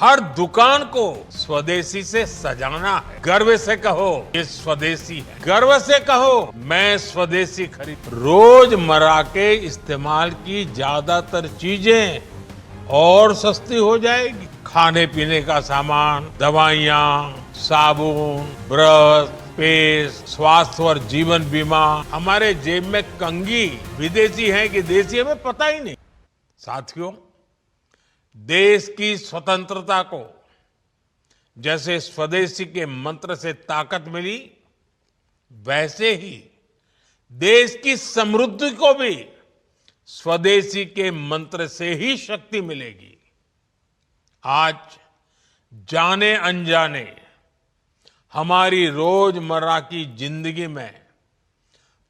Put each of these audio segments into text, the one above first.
हर दुकान को स्वदेशी से सजाना है। गर्व से कहो ये स्वदेशी है, गर्व से कहो मैं स्वदेशी खरीद। रोजमर्रा के इस्तेमाल की ज्यादातर चीजें और सस्ती हो जाएगी। खाने पीने का सामान, दवाइयाँ, साबुन, ब्रश, पेस्ट, स्वास्थ्य और जीवन बीमा। हमारे जेब में कंघी विदेशी है कि देसी हमें पता ही नहीं। साथियों, देश की स्वतंत्रता को जैसे स्वदेशी के मंत्र से ताकत मिली, वैसे ही देश की समृद्धि को भी स्वदेशी के मंत्र से ही शक्ति मिलेगी। आज जाने अनजाने हमारी रोजमर्रा की जिंदगी में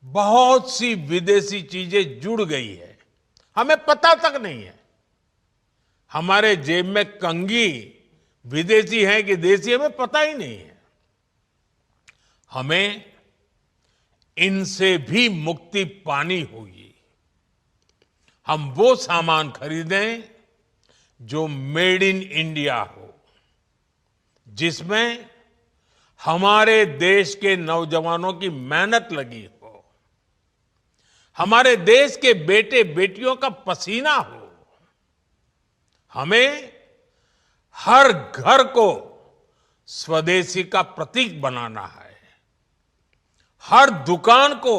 बहुत सी विदेशी चीजें जुड़ गई है, हमें पता तक नहीं है। हमारे जेब में कंघी विदेशी है कि देसी हमें पता ही नहीं है। हमें इनसे भी मुक्ति पानी होगी। हम वो सामान खरीदें जो मेड इन इंडिया हो, जिसमें हमारे देश के नौजवानों की मेहनत लगी हो, हमारे देश के बेटे बेटियों का पसीना हो। हमें हर घर को स्वदेशी का प्रतीक बनाना है, हर दुकान को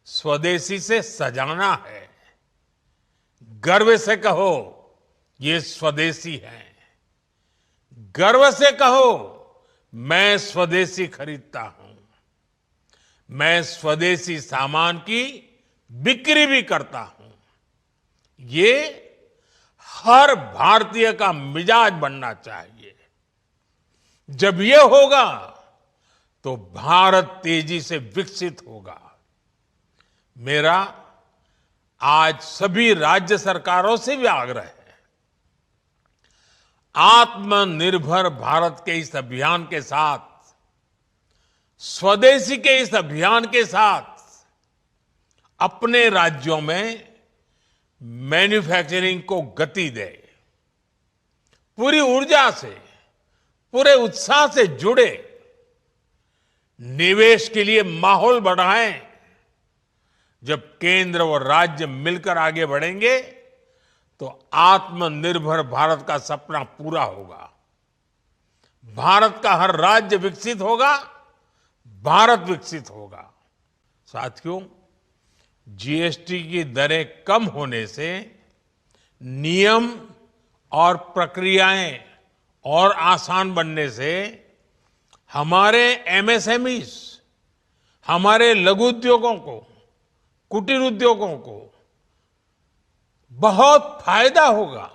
स्वदेशी से सजाना है। गर्व से कहो ये स्वदेशी है, गर्व से कहो मैं स्वदेशी खरीदता हूं। मैं स्वदेशी सामान की बिक्री भी करता हूं। ये हर भारतीय का मिजाज बनना चाहिए। जब ये होगा तो भारत तेजी से विकसित होगा। मेरा आज सभी राज्य सरकारों से भी आग्रह है, आत्मनिर्भर भारत के इस अभियान के साथ, स्वदेशी के इस अभियान के साथ अपने राज्यों में मैन्युफैक्चरिंग को गति दे। पूरी ऊर्जा से, पूरे उत्साह से जुड़े, निवेश के लिए माहौल बढ़ाएं। जब केंद्र और राज्य मिलकर आगे बढ़ेंगे तो आत्मनिर्भर भारत का सपना पूरा होगा। भारत का हर राज्य विकसित होगा, भारत विकसित होगा। साथियों, जीएसटी की दरें कम होने से नियम और प्रक्रियाएं और आसान बनने से हमारे एमएसएमईज, हमारे लघु उद्योगों को, कुटीर उद्योगों को बहुत फायदा होगा।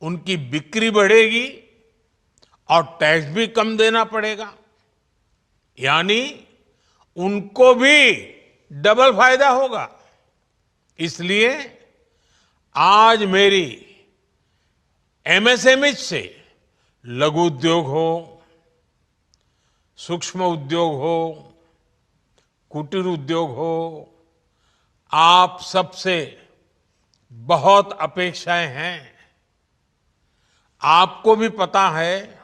उनकी बिक्री बढ़ेगी और टैक्स भी कम देना पड़ेगा, यानी उनको भी डबल फायदा होगा। इसलिए आज मेरी एमएसएमई से लघु उद्योग हो, सूक्ष्म उद्योग हो, कुटीर उद्योग हो, आप सबसे बहुत अपेक्षाएं हैं। आपको भी पता है,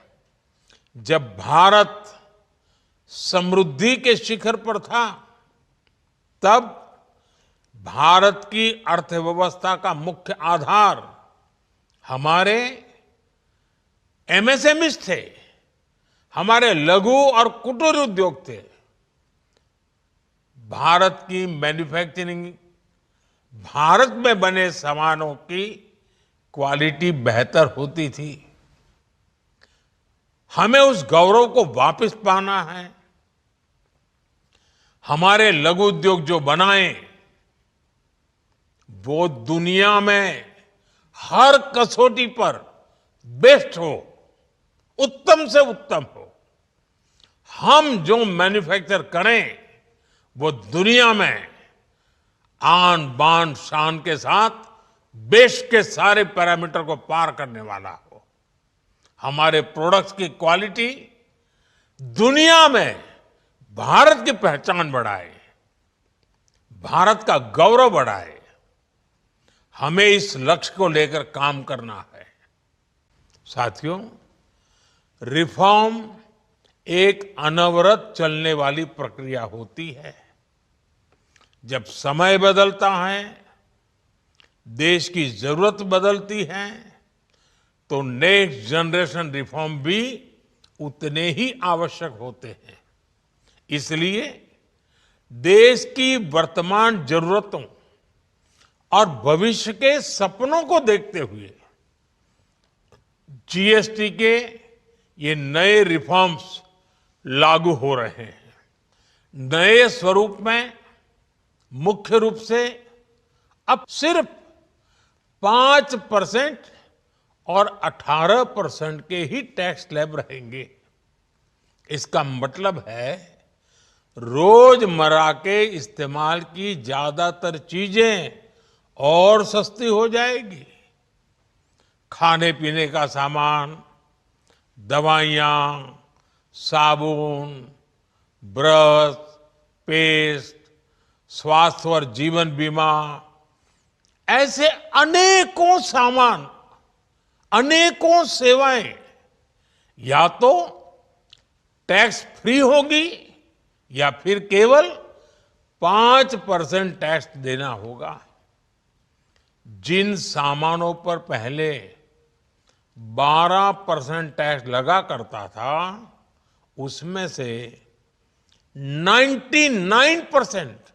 जब भारत समृद्धि के शिखर पर था, तब भारत की अर्थव्यवस्था का मुख्य आधार हमारे एमएसएमईज थे, हमारे लघु और कुटीर उद्योग थे। भारत की मैन्युफैक्चरिंग, भारत में बने सामानों की क्वालिटी बेहतर होती थी। हमें उस गौरव को वापस पाना है। हमारे लघु उद्योग जो बनाए, वो दुनिया में हर कसौटी पर बेस्ट हो, उत्तम से उत्तम हो। हम जो मैन्युफैक्चर करें वो दुनिया में आन बान शान के साथ देश के सारे पैरामीटर को पार करने वाला हो। हमारे प्रोडक्ट्स की क्वालिटी दुनिया में भारत की पहचान बढ़ाए, भारत का गौरव बढ़ाए। हमें इस लक्ष्य को लेकर काम करना है। साथियों, रिफॉर्म एक अनवरत चलने वाली प्रक्रिया होती है। जब समय बदलता है, देश की जरूरत बदलती है, तो नेक्स्ट जनरेशन रिफॉर्म भी उतने ही आवश्यक होते हैं। इसलिए देश की वर्तमान जरूरतों और भविष्य के सपनों को देखते हुए जीएसटी के ये नए रिफॉर्म्स लागू हो रहे हैं। नए स्वरूप में मुख्य रूप से अब सिर्फ 5% और 18% के ही टैक्स स्लैब रहेंगे। इसका मतलब है रोजमर्रा के इस्तेमाल की ज्यादातर चीजें और सस्ती हो जाएगी। खाने पीने का सामान, दवाइयां, साबुन, ब्रश, पेस्ट, स्वास्थ्य और जीवन बीमा, ऐसे अनेकों सामान, अनेकों सेवाएं या तो टैक्स फ्री होगी या फिर केवल 5% टैक्स देना होगा। जिन सामानों पर पहले 12% टैक्स लगा करता था, उसमें से 99%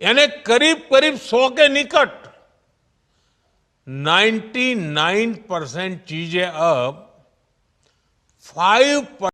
यानी करीब करीब 100 के निकट 99% चीजें अब 5%